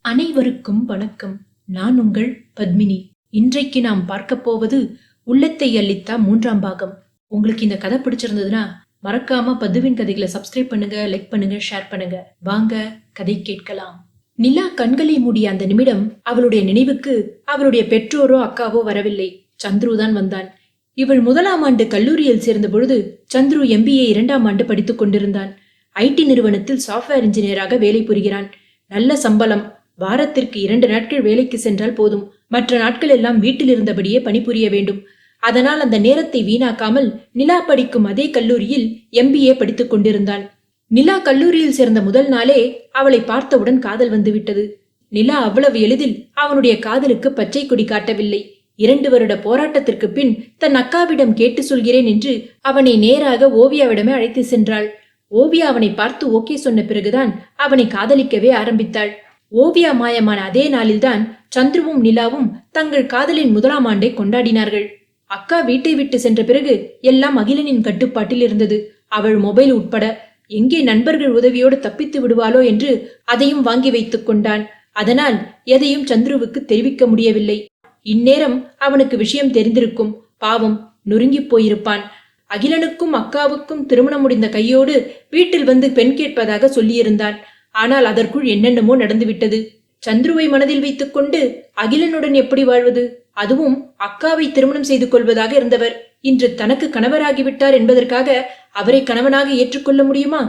அனைவருக்கும் வணக்கம். நான் உங்கள் பத்மினி. இன்றைக்கு நாம் பார்க்க போவது உள்ளத்தை அள்ளித்தா 3ஆம் பாகம். உங்களுக்கு இந்த கதை பிடிச்சிருந்ததுன்னா மறக்காம பத்துவின் கதைகளை சப்ஸ்கிரைப் பண்ணுங்க, லைக் பண்ணுங்க, ஷேர் பண்ணுங்க. வாங்க கதை கேட்கலாம். நிலா கண்களை மூடிய அந்த நிமிடம் அவளுடைய நினைவுக்கு அவளுடைய பெற்றோரோ அக்காவோ வரவில்லை. சந்துரு தான் வந்தான். இவள் 1ஆம் ஆண்டு கல்லூரியில் சேர்ந்த பொழுது சந்துரு MBA 2ஆம் ஆண்டு படித்துக் கொண்டிருந்தான். IT நிறுவனத்தில் சாஃப்ட்வேர் இன்ஜினியராக வேலை புரிகிறான். நல்ல சம்பளம். வாரத்திற்கு 2 நாட்கள் வேலைக்கு சென்றால் போதும். மற்ற நாட்கள் எல்லாம் வீட்டில் இருந்தபடியே பணிபுரிய வேண்டும். அதனால் அந்த நேரத்தை வீணாக்காமல் நிலா படிக்கும் அதே கல்லூரியில் MBA படித்துக் கொண்டிருந்தான். நிலா கல்லூரியில் சேர்ந்த முதல் நாளே அவளை பார்த்தவுடன் காதல் வந்துவிட்டது. நிலா அவ்வளவு எளிதில் அவனுடைய காதலுக்கு பச்சை கொடி காட்டவில்லை. 2 வருட போராட்டத்திற்கு பின் தன் அக்காவிடம் கேட்டு சொல்கிறேன் என்று அவனை நேராக ஓவியாவிடமே அழைத்து சென்றாள். ஓவியா அவனை பார்த்து ஓகே சொன்ன பிறகுதான் அவனை காதலிக்கவே ஆரம்பித்தாள். ஓவியா மாயமான அதே நாளில்தான் சந்துருவும் நிலாவும் தங்கள் காதலின் 1ஆம் ஆண்டை கொண்டாடினார்கள். அக்கா வீட்டை விட்டு சென்ற பிறகு எல்லாம் அகிலனின் கட்டுப்பாட்டில் இருந்தது. அவள் மொபைல் உட்பட. எங்கே நண்பர்கள் உதவியோடு தப்பித்து விடுவாளோ என்று அதையும் வாங்கி வைத்துக் கொண்டான். அதனால் எதையும் சந்துருவுக்கு தெரிவிக்க முடியவில்லை. இந்நேரம் அவனுக்கு விஷயம் தெரிந்திருக்கும். பாவம், நொறுங்கி போயிருப்பான். அகிலனுக்கும் அக்காவுக்கும் திருமணம் முடிந்த கையோடு வீட்டில் வந்து பெண் கேட்பதாக சொல்லியிருந்தான். ஆனால் அதற்குள் என்னென்னமோ நடந்துவிட்டது. சந்துருவை மனதில் வைத்துக் கொண்டு அகிலனுடன் எப்படி வாழ்வது? அதுவும் அக்காவை திருமணம் செய்து கொள்வதாக இருந்தவர் இன்று தனக்கு கணவராகிவிட்டார் என்பதற்காக அவரை கணவனாக ஏற்றுக்கொள்ள முடியுமா?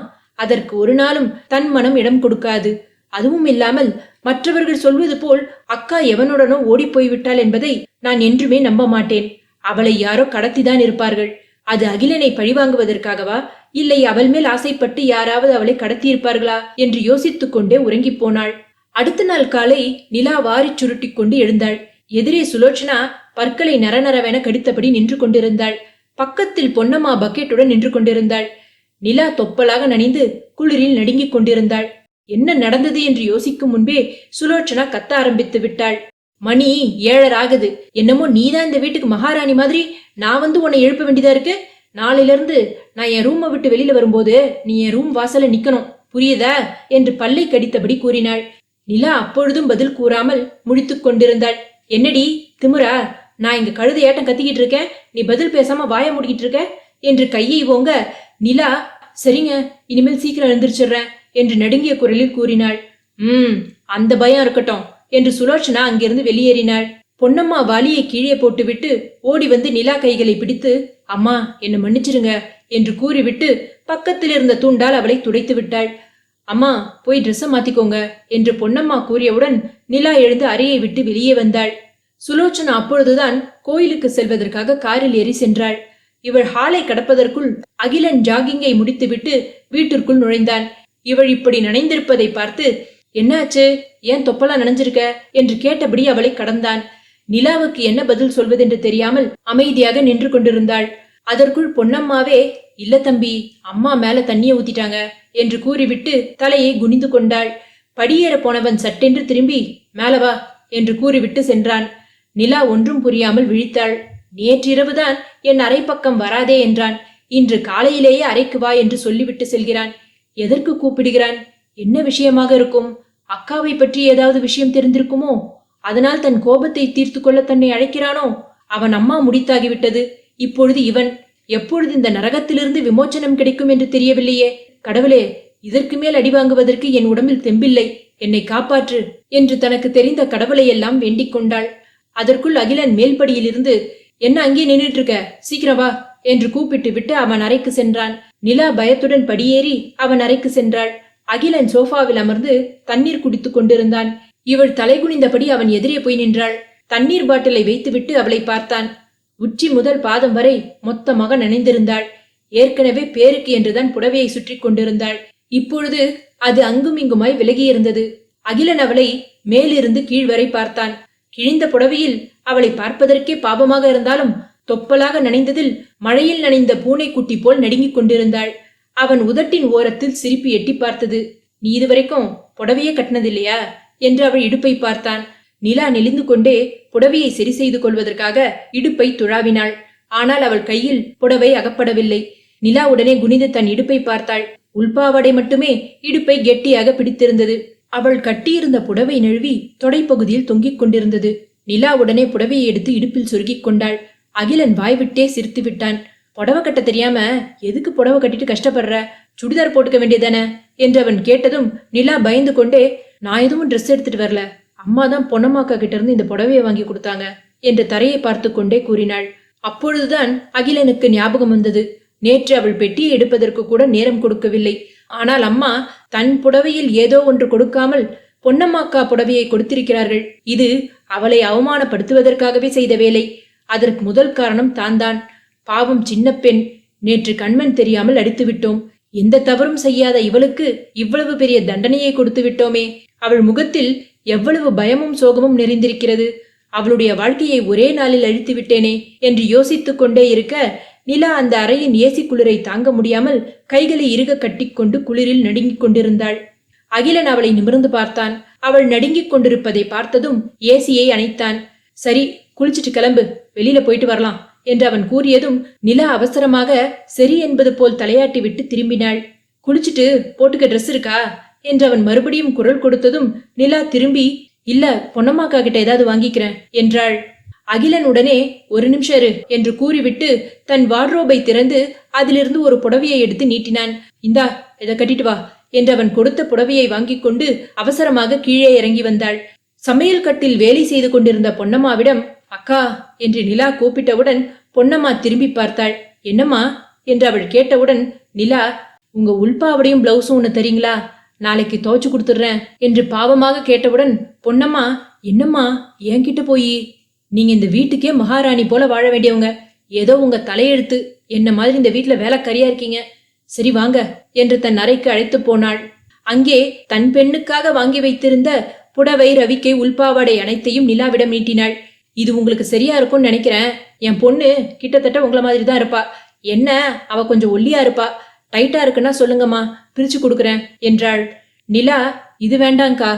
அதற்கு ஒரு நாளும் தன் மனம் இடம் கொடுக்காது. அதுவும் இல்லாமல் மற்றவர்கள் சொல்வது போல் அக்கா எவனுடனோ ஓடி போய்விட்டாள் என்பதை நான் என்றுமே நம்ப மாட்டேன். அவளை யாரோ கடத்திதான் இருப்பார்கள். அது அகிலனை பழிவாங்குவதற்காகவா, இல்லை அவள் மேல் ஆசைப்பட்டு யாராவது அவளை கடத்தியிருப்பார்களா என்று யோசித்துக் கொண்டே உறங்கி போனாள். அடுத்த நாள் காலை நிலா வாரி சுருட்டி கொண்டு எழுந்தாள். எதிரே சுலோச்சனா பற்களை நரநரவென கடித்தபடி நின்று கொண்டிருந்தாள். பக்கத்தில் பொன்னம்மா பக்கெட்டுடன் நின்று கொண்டிருந்தாள். நிலா தொப்பலாக நனைந்து குளிரில் நடுங்கிக் கொண்டிருந்தாள். என்ன நடந்தது என்று யோசிக்கும் முன்பே சுலோச்சனா கத்த ஆரம்பித்து விட்டாள். மணி 7:30 ஆகுது. என்னமோ நீதான் இந்த வீட்டுக்கு மகாராணி மாதிரி நான் வந்து உன்னை எழுப்ப வேண்டியதா இருக்கு. நாளையில இருந்து நான் என் ரூமை விட்டு வெளியில வரும்போது நீ என் ரூம் வாசல்ல நிக்கணும், புரியுதா என்று பல்லை கடித்தபடி கூறினாள். நிலா அப்பொழுதும் பதில் கூறாமல் முடித்துக் கொண்டிருந்தாள். என்னடி திமுறா? நான் இங்க கழுதை ஏட்டம் கத்திக்கிட்டு இருக்கேன், நீ பதில் பேசாம வாய மூடிக்கிட்டு இருக்க என்று கையை ஓங்க நிலா சரிங்க, இனிமேல் சீக்கிரம் எழுந்திரிச்சிடுறேன் என்று நடுங்கிய குரலில் கூறினாள். அந்த பயம் இருக்கட்டும் என்று சுலோச்சனா அங்கிருந்து வெளியேறினாள். பொன்னம்மா வாலியை கீழே போட்டுவிட்டு ஓடி வந்து நிலா கைகளை பிடித்து அம்மா என்னை மன்னிச்சிருங்க என்று கூறிவிட்டு பக்கத்தில் இருந்த தூண்டால் அவளை துடைத்து விட்டாள். அம்மா போய் ட்ரெஸ்ஸை மாத்திக்கோங்க என்று பொன்னம்மா கூறியவுடன் நிலா எழுந்து அறையை விட்டு வெளியே வந்தாள். சுலோச்சனா அப்பொழுதுதான் கோயிலுக்கு செல்வதற்காக காரில் ஏறி சென்றாள். இவள் ஹாலை கடப்பதற்குள் அகிலன் ஜாகிங்கை முடித்துவிட்டு வீட்டிற்குள் நுழைந்தான். இவள் இப்படி நனைந்திருப்பதை பார்த்து என்னாச்சு, ஏன் தொப்பலா நனைஞ்சிருக்க என்று கேட்டபடி அவளை கடந்தான். நிலாவுக்கு என்ன பதில் சொல்வதென்று தெரியாமல் அமைதியாக நின்று கொண்டிருந்தாள். அதற்குள் பொன்னம்மாவே இல்ல தம்பி, அம்மா மேல தண்ணிய ஊத்திட்டாங்க என்று கூறிவிட்டு தலையை குனிந்து கொண்டாள். படியேற போனவன் சட்டென்று திரும்பி மேலவா என்று கூறிவிட்டு சென்றான். நிலா ஒன்றும் புரியாமல் விழித்தாள். நேற்றிரவுதான் என் அறை பக்கம் வராதே என்றான். இன்று காலையிலேயே அறைக்கு வா என்று சொல்லிவிட்டு செல்கிறான். எதற்கு கூப்பிடுகிறான்? என்ன விஷயமாக இருக்கும்? அக்காவை பற்றி ஏதாவது விஷயம் தெரிந்திருக்குமோ? அதனால் தன் கோபத்தை தீர்த்து கொள்ள தன்னை அழைக்கிறானோ? அவன் அம்மா முடித்தாகிவிட்டது. இப்பொழுது இவன். எப்பொழுது இந்த நரகத்திலிருந்து விமோச்சனம் கிடைக்கும் என்று தெரியவில்லையே. கடவுளே, இதற்கு மேல் அடி வாங்குவதற்கு என் உடம்பில் தெம்பில்லை, என்னை காப்பாற்று என்று தனக்கு தெரிந்த கடவுளை எல்லாம் வேண்டிக் கொண்டாள். அதற்குள் அகிலன் மேல்படியிலிருந்து என்ன அங்கே நின்றுட்டு இருக்க, சீக்கிரம் வா என்று கூப்பிட்டு விட்டு அவன் அறைக்கு சென்றான். நிலா பயத்துடன் படியேறி அவன் அறைக்கு சென்றாள். அகிலன் சோஃபாவில் அமர்ந்து தண்ணீர் குடித்துக் கொண்டிருந்தான். இவள் தலைகுனிந்தபடி அவன் எதிரே போய் நின்றாள். தண்ணீர் பாட்டிலை வைத்துவிட்டு அவளை பார்த்தான். உச்சி முதல் பாதம் வரை மொத்தமாக நனைந்திருந்தாள். ஏற்கனவே பேருக்கு என்றுதான் புடவையை சுற்றி கொண்டிருந்தாள். இப்பொழுது அது அங்கும் இங்குமாய் விலகியிருந்தது. அகிலன் அவளை மேலிருந்து கீழ் வரை பார்த்தான். கிழிந்த புடவையில் அவளை பார்ப்பதற்கே பாவமாக இருந்தாலும் தொப்பலாக நனைந்ததில் மழையில் நனைந்த பூனை குட்டி போல் நடுங்கிக் கொண்டிருந்தாள். அவன் உதட்டின் ஓரத்தில் சிரிப்பு எட்டி பார்த்தது. நீ இதுவரைக்கும் புடவையே கட்டினதில்லையா என்று அவள் இடுப்பை பார்த்தான். நிலா நெளிந்து கொண்டே புடவையை சரி செய்து கொள்வதற்காக இடுப்பை துழாவினாள். ஆனால் அவள் கையில் புடவை அகப்படவில்லை. நிலா உடனே குனிந்து தன் இடுப்பை பார்த்தாள். உள்பாவாடை மட்டுமே இடுப்பை கெட்டியாக பிடித்திருந்தது. அவள் கட்டியிருந்த புடவை நழுவி தொடைப்பகுதியில் தொங்கிக் கொண்டிருந்தது. நிலா உடனே புடவையை எடுத்து இடுப்பில் சொருகிக் கொண்டாள். அகிலன் வாய்விட்டே சிரித்து விட்டான். புடவை கட்ட தெரியாம எதுக்கு புடவை கட்டிட்டு கஷ்டப்படுற, சுடிதார் போட்டுக்க வேண்டியதானே என்று அவன் கேட்டதும் நிலா பயந்து கொண்டே, நான் எதுவும் ட்ரெஸ் எடுத்துட்டு வரல, அம்மா தான் பொன்னம்மாக்கா கிட்ட இருந்து இந்த புடவையை வாங்கி கொடுத்தாங்க என்று தரையை பார்த்து கொண்டே கூறினாள். அப்பொழுதுதான் அகிலனுக்கு ஞாபகம் வந்தது. நேற்று அவள் பெட்டியை எடுப்பதற்கு கூட நேரம் கொடுக்கவில்லை. ஆனால் அம்மா தன் புடவையில் ஏதோ ஒன்று கொடுக்காமல் பொன்னம்மாக்கா புடவையை கொடுத்திருக்கிறார்கள். இது அவளை அவமானப்படுத்துவதற்காகவே செய்த வேலை. அதற்கு முதல் காரணம் தான். பாவம் சின்ன பெண், நேற்று கண்மண் தெரியாமல் அடித்து விட்டோம். எந்த தவறும் செய்யாத இவளுக்கு இவ்வளவு பெரிய தண்டனையை கொடுத்து விட்டோமே. அவள் முகத்தில் எவ்வளவு பயமும் சோகமும் நிறைந்திருக்கிறது. அவளுடைய வாழ்க்கையை ஒரே நாளில் அழித்து விட்டேனே என்று யோசித்துக் கொண்டே இருக்க, நிலா அந்த அறையின் ஏசி குளிரை தாங்க முடியாமல் கைகளை இறுக கட்டிக்கொண்டு குளிரில் நடுங்கிக் கொண்டிருந்தாள். அகிலன் அவளை நிமிர்ந்து பார்த்தான். அவள் நடுங்கிக் கொண்டிருப்பதை பார்த்ததும் ஏசியை அணைத்தான். சரி, குளிச்சுட்டு கிளம்பு, வெளியில போயிட்டு வரலாம் என்று அவன் கூறியதும் நிலா அவசரமாக சரி என்பது போல் தலையாட்டி விட்டு திரும்பினாள். குளிச்சுட்டு போட்டுக்க ட்ரெஸ் இருக்கா என்று அவன் மறுபடியும் குரல் கொடுத்ததும் நிலா திரும்பி, இல்ல பொன்னம்மாக்கா கிட்ட ஏதாவது வாங்கிக்கிறேன் என்றாள். அகிலன் உடனே ஒரு நிமிஷம் இரு என்று கூறிவிட்டு தன் வார்ட்ரோபை திறந்து அதிலிருந்து ஒரு புடவையை எடுத்து நீட்டினான். இந்தா, இதை கட்டிட்டு வா என்று அவன் கொடுத்த புடவையை வாங்கி கொண்டு அவசரமாக கீழே இறங்கி வந்தாள். சமையல் கட்டில் வேலை செய்து கொண்டிருந்த பொன்னம்மாவிடம் அக்கா என்று நிலா கூப்பிட்டவுடன் பொன்னம்மா திரும்பி பார்த்தாள். என்னம்மா என்று அவள் கேட்டவுடன் நிலா, உங்க உள்பாவடையும் பிளவுஸும் ஒன்று தரீங்களா, நாளைக்கு துவைச்சு கொடுத்துடுறேன் என்று பாவமாக கேட்டவுடன் பொன்னம்மா, என்னம்மா என்கிட்ட போய், நீங்க இந்த வீட்டுக்கே மகாராணி போல வாழ வேண்டியவங்க, ஏதோ உங்க தலையெழுத்து என்ன மாதிரி இந்த வீட்டுல வேலைக்காரியா இருக்கீங்க, சரி வாங்க என்று தன் அறைக்கு அழைத்து போனாள். அங்கே தன் பெண்ணுக்காக வாங்கி வைத்திருந்த புடவை, ரவிக்கை, உள்பாவாடை அனைத்தையும் நிலாவிடம் நீட்டினாள். இது உங்களுக்கு சரியா இருக்கும்னு நினைக்கிறேன். என் பொண்ணு கிட்டத்தட்ட உங்களை மாதிரி தான் இருப்பா. என்ன அவ கொஞ்சம் ஒல்லியா இருப்பா, டைட்டா இருக்குன்னா சொல்லுங்கம்மா, பிரிச்சு கொடுக்குறேன் என்றாள். நிலா, இது வேண்டாங்க்கா,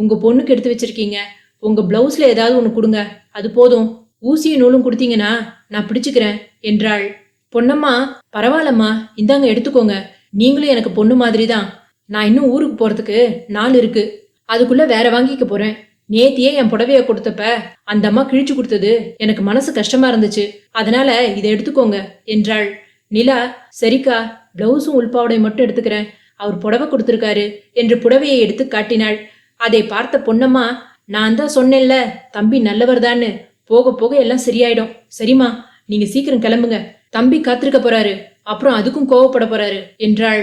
உங்க பொண்ணுக்கு எடுத்து வச்சிருக்கீங்க, உங்க பிளவுஸ்ல ஏதாவது ஒன்று கொடுங்க, அது போதும், ஊசியும் நூலும் கொடுத்தீங்கன்னா நான் பிடிச்சுக்கிறேன் என்றாள். பொன்னம்மா, பரவாயில்லம்மா, இந்தாங்க எடுத்துக்கோங்க, நீங்களும் எனக்கு பொண்ணு மாதிரி தான். நான் இன்னும் ஊருக்கு போறதுக்கு நாள் இருக்கு, அதுக்குள்ள வேற வாங்கிக்க போறேன். நேத்தியே என் புடவைய கொடுத்தப்ப அந்த அம்மா கிழிச்சு கொடுத்தது எனக்கு மனசு கஷ்டமா இருந்துச்சு, அதனால இதை எடுத்துக்கோங்க என்றாள். நிலா, சரிக்கா, பிளவுஸும் உள்பாவடை மட்டும் எடுத்துக்கிறேன், அவர் புடவை கொடுத்திருக்காரு என்று புடவையை எடுத்து காட்டினாள். அதை பார்த்த பொன்னம்மா, நான் தான் சொன்னேன்ல தம்பி நல்லவர் தான்னு, போக போக எல்லாம் சரியாயிடும். சரிம்மா, நீங்க சீக்கிரம் கிளம்புங்க, தம்பி காத்திருக்க போறாரு, அப்புறம் அதுக்கும் கோவப்பட போறாரு என்றாள்.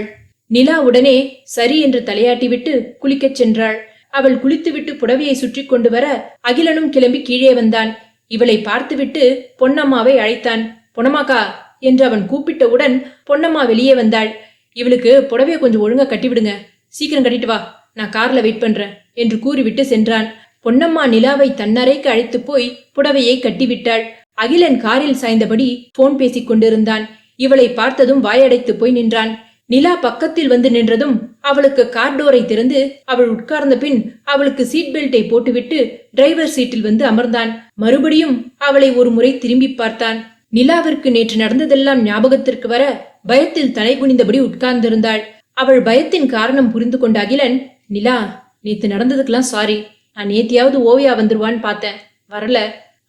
நிலா உடனே சரி என்று தலையாட்டி விட்டு குளிக்கச் சென்றாள். அவள் குளித்துவிட்டு புடவையை சுற்றி கொண்டு வர அகிலனும் கிளம்பி கீழே வந்தான். இவளை பார்த்துவிட்டு பொன்னம்மாவை அழைத்தான். பொன்னம்மாக்கா என்று அவன் கூப்பிட்டவுடன் பொன்னம்மா வெளியே வந்தாள். இவளுக்கு புடவையை கொஞ்சம் ஒழுங்கா கட்டிவிடுங்க, சீக்கிரம் கட்டிட்டு வா, நான் கார்ல வெயிட் பண்றேன் என்று கூறிவிட்டு சென்றான். பொன்னம்மா நிலாவை தன்னறைக்கு அழைத்து போய் புடவையை கட்டிவிட்டாள். அகிலன் காரில் சாய்ந்தபடி போன் பேசிக் கொண்டிருந்தான். இவளை பார்த்ததும் வாயடைத்து போய் நின்றான். நிலா பக்கத்தில் வந்து நின்றதும் அவளுக்கு கார் டோரை திறந்து அவள் உட்கார்ந்த பின் அவளுக்கு சீட் பெல்ட்டை போட்டுவிட்டு டிரைவர் சீட்டில் வந்து அமர்ந்தான். மறுபடியும் அவளை ஒரு முறை திரும்பி பார்த்தான். நிலாவிற்கு நேற்று நடந்ததெல்லாம் ஞாபகத்திற்கு வர பயத்தில் தலை குனிந்தபடி உட்கார்ந்திருந்தாள். அவள் பயத்தின் காரணம் புரிந்து கொண்ட அகிலன், நிலா, நேத்து நடந்ததுக்கெல்லாம் சாரி, நான் நேத்தியாவது ஓவியா வந்துருவான்னு பார்த்தேன், வரல,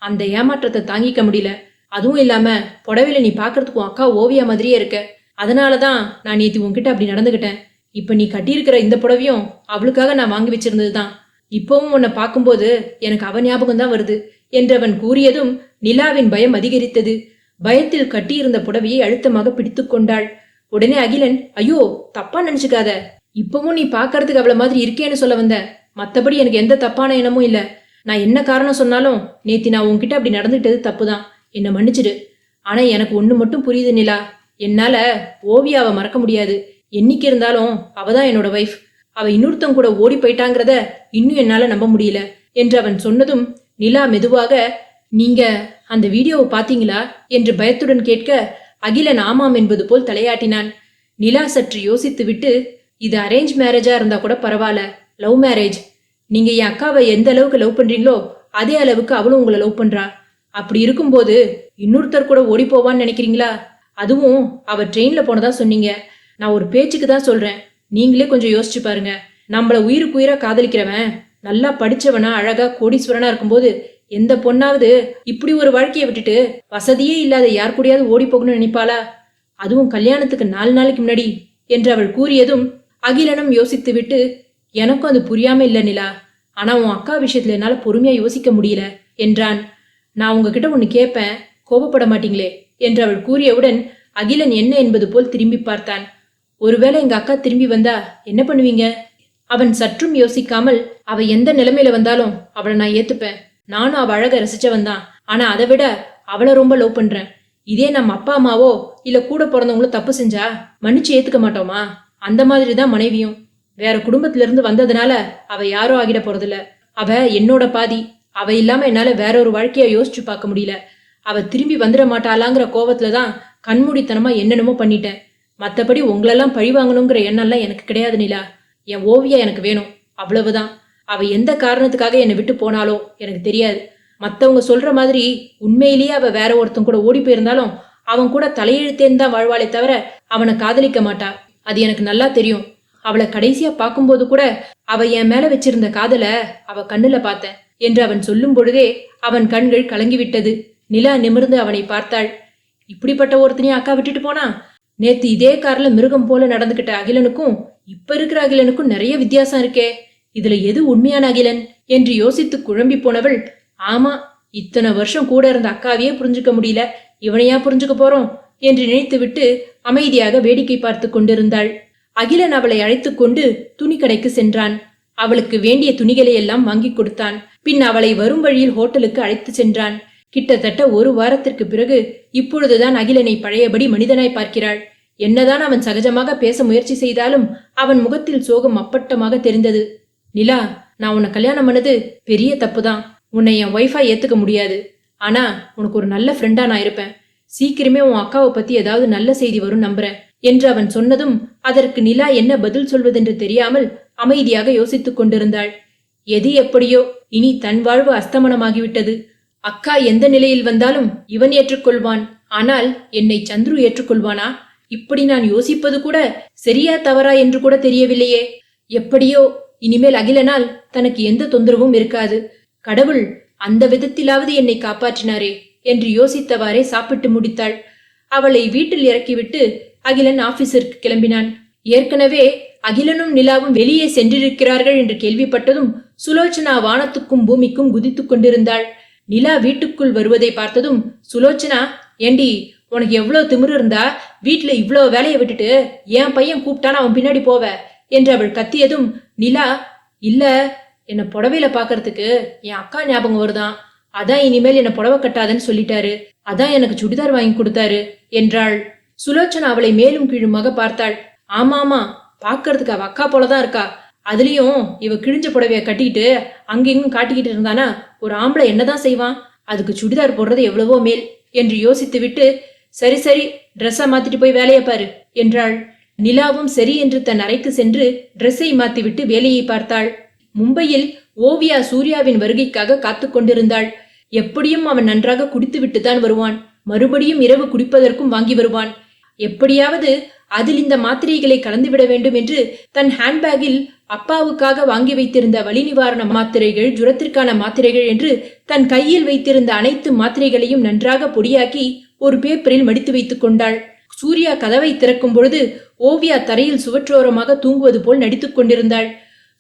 அந்த ஏமாற்றத்தை தாங்கிக்க முடியல, அதுவும் இல்லாம புடவையில நீ பாக்குறதுக்கும் அக்கா ஓவியா மாதிரியே இருக்க, அதனாலதான் நான் நேத்தி உன்கிட்ட அப்படி நடந்துகிட்டேன். இப்ப நீ கட்டியிருக்கிற இந்த புடவையும் அவளுக்காக நான் வாங்கி வச்சிருந்ததுதான், இப்பவும் உன்னை பார்க்கும்போது எனக்கு அவ ஞாபகம் தான் வருது என்றவன் கூறியதும் நிலாவின் பயம் அதிகரித்தது. பயத்தில் கட்டியிருந்த புடவையை அழுத்தமாக பிடித்து கொண்டாள். உடனே அகிலன், ஐயோ தப்பா நினைச்சுக்காத, இப்பவும் நீ பாக்கறதுக்கு அவள மாதிரி இருக்கேன்னு சொல்ல வந்த, மத்தபடி எனக்கு எந்த தப்பான எண்ணமும் இல்ல, நான் என்ன காரணம் சொன்னாலும் நேத்தி நான் உன்கிட்ட அப்படி நடந்துகிட்டது தப்புதான், என்ன மன்னிச்சிடு. ஆனா எனக்கு ஒண்ணு மட்டும் புரியுது நிலா, என்னால ஓவியாவை மறக்க முடியாது, என்னைக்கு இருந்தாலும் அவதான் என்னோட வைஃப், அவ இன்னொருத்தம் கூட ஓடி போயிட்டாங்கிறத இன்னும் என்னால நம்ப முடியல என்று அவன் சொன்னதும் நிலா மெதுவாக, நீங்க அந்த வீடியோவை பாத்தீங்களா என்று பயத்துடன் கேட்க அகிலன் ஆமாம் என்பது போல் தலையாட்டினான். நிலா சற்று யோசித்து விட்டு, இது அரேஞ்ச் மேரேஜா இருந்தா கூட பரவாயில்ல, லவ் மேரேஜ், நீங்க என் அக்காவை எந்த அளவுக்கு லவ் பண்றீங்களோ அதே அளவுக்கு அவளும் உங்களை லவ் பண்றா, அப்படி இருக்கும்போது இன்னொருத்தர் கூட ஓடி போவான்னு நினைக்கிறீங்களா? அதுவும் அவ ட்ரெயின்ல போனதா சொன்னீங்க, நான் ஒரு பேச்சுக்கு தான் சொல்றேன், நீங்களே கொஞ்சம் யோசிச்சு பாருங்க நம்மள உயிருக்குயிரா காதலிக்கிறவன் நல்லா படிச்சவனா அழகா கோடீஸ்வரனா இருக்கும்போது எந்த பொண்ணாவது இப்படி ஒரு வாழ்க்கையை விட்டுட்டு வசதியே இல்லாத யார் கூடயாவது ஓடி போகணும்னு நினைப்பாளா? அதுவும் கல்யாணத்துக்கு 4 நாளைக்கு முன்னாடி என்று அவள் கூறியதும் அகிலனும் யோசித்து விட்டு, எனக்கும் அது புரியாம இல்ல நிலா. ஆனா உன் அக்கா விஷயத்துல என்னால பொறுமையா யோசிக்க முடியல என்றான். நான் உங்ககிட்ட ஒன்னு கேட்பேன், கோபப்பட மாட்டீங்களே என்று அவள் கூறியவுடன் அகிலன் என்ன என்பது போல் திரும்பி பார்த்தான். ஒருவேளை எங்க அக்கா திரும்பி வந்தா என்ன பண்ணுவீங்க? அவன் சற்றும் யோசிக்காமல், அவ எந்த நிலைமையில வந்தாலும் அவளை நான் ஏத்துப்பேன். நானும் அவ அழக ரசிச்சவன் தான். ஆனா அதை விட அவளை ரொம்ப லவ் பண்றேன். இதே நம்ம அப்பா அம்மாவோ இல்ல கூட பிறந்தவங்களோ தப்பு செஞ்சா மன்னிச்சு ஏத்துக்க மாட்டோமா? அந்த மாதிரிதான் மனைவியும். வேற குடும்பத்துல இருந்து வந்ததுனால அவ யாரோ ஆகிட போறதில்ல. அவ என்னோட பாதி. அவ இல்லாம என்னால வேற ஒரு வாழ்க்கைய யோசிச்சு பார்க்க முடியல. அவ திரும்பி வந்துட மாட்டாளாங்கிற கோவத்துலதான் கண்மூடித்தனமா என்னென்னமோ பண்ணிட்டேன். மத்தபடி உங்களெல்லாம் பழி வாங்கணுங்கிற எண்ணம்லாம் எனக்கு கிடையாது நிலா. என் ஓவியா எனக்கு வேணும், அவ்வளவுதான். அவ எந்த காரணத்துக்காக என்னை விட்டு போனாலோ எனக்கு தெரியாது. மத்தவங்க சொல்ற மாதிரி உண்மையிலேயே அவ வேற ஒருத்தன் கூட ஓடி போயிருந்தாலும் அவன் கூட தலையெழுத்தேன்னு தான் வாழ்வாளே தவிர அவனை காதலிக்க மாட்டா. அது எனக்கு நல்லா தெரியும். அவளை கடைசியா பார்க்கும்போது கூட அவ என் மேல வச்சிருந்த காதல அவ கண்ணுல பார்த்தேன் என்று அவன் சொல்லும் பொழுதே அவன் கண்கள் கலங்கிவிட்டது. நிலா நிமிர்ந்து அவனை பார்த்தாள். இப்படிப்பட்ட ஒருத்தனையும் அக்கா விட்டுட்டு போனா? நேத்து இதே கார்ல மிருகம் போல நடந்துகிட்ட அகிலனுக்கும் இப்ப இருக்கிற அகிலனுக்கும் நிறைய வித்தியாசம் இருக்கே. இதுல எது உண்மையான அகிலன் என்று யோசித்து குழம்பி போனவள், ஆமா, இத்தனை வருஷம் கூட இருந்த அக்காவையே புரிஞ்சுக்க முடியல, இவனையா புரிஞ்சுக்க போறோம் என்று நினைத்து விட்டு அமைதியாக வேடிக்கை பார்த்து கொண்டிருந்தாள். அகிலன் அவளை அழைத்து கொண்டு துணி கடைக்கு சென்றான். அவளுக்கு வேண்டிய துணிகளை எல்லாம் வாங்கி கொடுத்தான். பின் அவளை வரும் வழியில் ஹோட்டலுக்கு அழைத்து சென்றான். கிட்டத்தட்ட 1 வாரத்திற்கு பிறகு இப்பொழுதுதான் அகிலனை பழையபடி மனிதனாய் பார்க்கிறாள். என்னதான் அவன் சகஜமாக பேச முயற்சி செய்தாலும் அவன் முகத்தில் சோகம் அப்பட்டமாக தெரிந்தது. நிலா, நான் உன்னை கல்யாணம் பண்ணது பெரிய தப்புதான். உன்னை என் ஒய்ஃபா ஏத்துக்க முடியாது. ஆனா உனக்கு ஒரு நல்ல ஃப்ரெண்டா நான் இருப்பேன். சீக்கிரமே உன் அக்காவை பத்தி ஏதாவது நல்ல செய்தி வரும் நம்புறேன் என்று அவன் சொன்னதும் அதற்கு நிலா என்ன பதில் சொல்வதென்று தெரியாமல் அமைதியாக யோசித்துக் கொண்டிருந்தாள். எது எப்படியோ இனி தன் வாழ்வு அஸ்தமனமாகிவிட்டது. அக்கா எந்த நிலையில் வந்தாலும் இவன் ஏற்றுக்கொள்வான். ஆனால் என்னை சந்துரு ஏற்றுக்கொள்வானா? இப்படி நான் யோசிப்பது கூட சரியா தவறா என்று கூட தெரியவில்லையே. எப்படியோ இனிமேல் அகிலனால் தனக்கு எந்த தொந்தரவும் இருக்காது. கடவுள் அந்த விதத்திலாவது என்னை காப்பாற்றினாரே என்று யோசித்தவாறே சாப்பிட்டு முடித்தாள். அவளை வீட்டில் இறக்கிவிட்டு அகிலன் ஆபீஸிற்கு கிளம்பினான். ஏற்கனவே அகிலனும் நிலாவும் வெளியே சென்றிருக்கிறார்கள் என்று கேள்விப்பட்டதும் சுலோச்சனா வானத்துக்கும் பூமிக்கும் குதித்துக் கொண்டிருந்தாள். நிலா வீட்டுக்குள் வருவதை பார்த்ததும் சுலோச்சனா, ஏண்டி உனக்கு எவ்வளவு திமிரு இருந்தா வீட்டுல இவ்வளவு வேலையை விட்டுட்டு என் பையன் கூப்பிட்டான அவன் பின்னாடி போவ என்று அவள் கத்தியதும் நிலா, இல்ல, என்ன புடவையில பாக்கிறதுக்கு என் அக்கா ஞாபகம் வருதான், அதான் இனிமேல் என்ன புடவை கட்டாதன்னு சொல்லிட்டாரு, அதான் எனக்கு சுடிதார் வாங்கி கொடுத்தாரு என்றாள். சுலோச்சனா அவளை மேலும் கீழுமாக பார்த்தாள். ஆமாமா, பாக்கிறதுக்கு அவ அக்கா போலதான் இருக்கா. அதுலயும் இவ கிழிஞ்ச புடவைய கட்டிக்கிட்டு அங்கெங்கும் காட்டிக்கிட்டு இருந்தானா ஒரு ஆம்பளை என்னதான் செய்வான்? அதுக்கு சுடிதார் போடுறது எவ்வளவோ மேல் என்று யோசித்து விட்டு, சரி சரி, ட்ரெஸ்ஸை மாத்திட்டு போய் வேலையை பாரு என்றாள். நிலாவும் சரி என்று தன் அறைக்கு சென்று ட்ரெஸ்ஸை மாத்திவிட்டு வேலையை பார்த்தாள். மும்பையில் ஓவியா சூர்யாவின் வருகைக்காக காத்து கொண்டிருந்தாள். எப்படியும் அவன் நன்றாக குடித்து விட்டுத்தான் வருவான். மறுபடியும் இரவு குடிப்பதற்கும் வாங்கி வருவான். எப்படியாவது அதில் இந்த மாத்திரைகளை கலந்துவிட வேண்டும் என்று தன் ஹேண்ட்பேக்கில் அப்பாவுக்காக வாங்கி வைத்திருந்த வலி நிவாரண மாத்திரைகள், ஜுரத்திற்கான மாத்திரைகள் என்று தன் கையில் வைத்திருந்த அனைத்து மாத்திரைகளையும் நன்றாக பொடியாக்கி ஒரு பேப்பரில் மடித்து வைத்துக் கொண்டாள். சூர்யா கதவை திறக்கும் பொழுது ஓவியா தரையில் சுவற்றோரமாக தூங்குவது போல் நடித்துக் கொண்டிருந்தாள்.